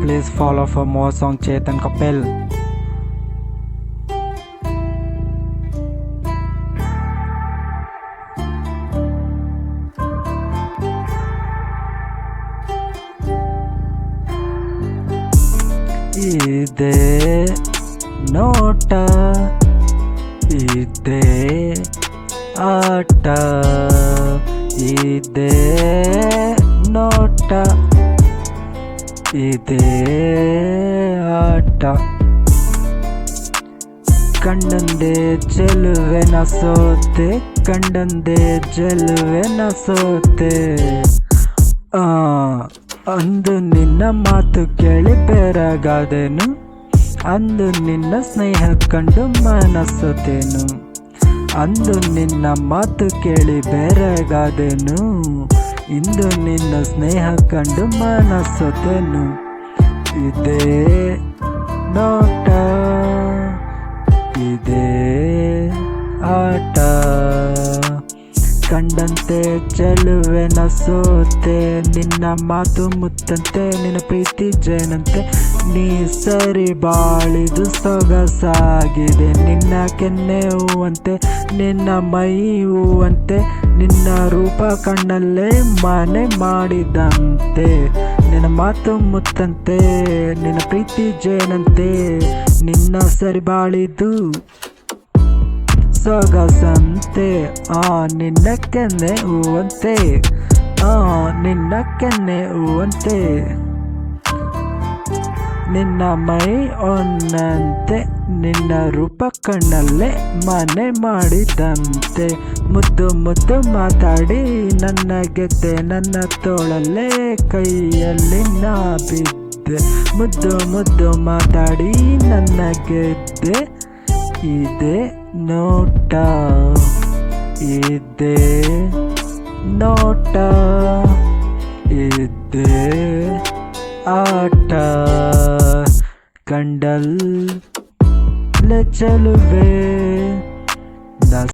Please follow for more song Chetan Kapil. ಇದೆ ನೋಟ ಇದೆ ಆಟ ಇದೆ ನೋಟ ಇದೆ ಆಟ ಕಂಡಂದೆ ಚೆಲುವೆ ನ ಸೋತೆ ಕಂಡಂದೆ ಚೆಲುವೆ ನ ಸೋತೆ ಅಂದು ನಿನ್ನ ಮಾತು ಕೇಳಿ ಬೆರಗಾದೆನು ಅಂದು ನಿನ್ನ ಸ್ನೇಹ ಕಂಡು ಮನಸ್ಸೋತೇನು ಅಂದು ನಿನ್ನ ಮಾತು ಕೇಳಿ ಬೆರಗಾದೆನು ಇಂದು ನಿನ್ನ ಸ್ನೇಹ ಕಂಡು ಮನಸ್ಸೋತೇನು ಇದೇ ನೋಟ ಇದೇ ಆಟ ಕಂಡಂತೆ ಚೆಲುವೆ ನ ಸೋತೆ ನಿನ್ನ ಮಾತು ಮುತ್ತಂತೆ ನಿನ್ನ ಪ್ರೀತಿ ಜೇನಂತೆ ನೀ ಸರಿ ಬಾಳಿದು ಸೊಗಸಾಗಿದೆ ನಿನ್ನ ಕೆನ್ನೆ ಹೂವಂತೆ ನಿನ್ನ ಮೈ ಹೂವಂತೆ ನಿನ್ನ ರೂಪ ಕಣ್ಣಲ್ಲೇ ಮನೆ ಮಾಡಿದಂತೆ ನಿನ್ನ ಮಾತು ಮುತ್ತಂತೆ ನಿನ್ನ ಪ್ರೀತಿ ಜೇನಂತೆ ನಿನ್ನ ಸರಿ ಬಾಳಿದು ಸೊಗಸಂತೆ ನಿನ್ನ ಕೆನ್ನೆ ಹೂವಂತೆ ನಿನ್ನ ಕೆನ್ನೆ ಹೂವಂತೆ ನಿನ್ನ ಮೈ ಒನ್ನಂತೆ ನಿನ್ನ ರೂಪ ಕಣ್ಣಲ್ಲೇ ಮನೆ ಮಾಡಿದಂತೆ ಮುದ್ದು ಮುದ್ದು ಮಾತಾಡಿ ನನ್ನ ಗೆದ್ದೆ ನನ್ನ ತೋಳಲ್ಲೇ ಕೈಯಲ್ಲಿ ನಾ ಬಿದ್ದೆ ಮುದ್ದು ಮುದ್ದು ಮಾತಾಡಿ ನನ್ನ ಗೆದ್ದೆ ಇದೆ ನೋಟ ಇದೆ ನೋಟ ಇದೆ ಆಟ ಕಂಡಲ್ ಚೆಲುವೆ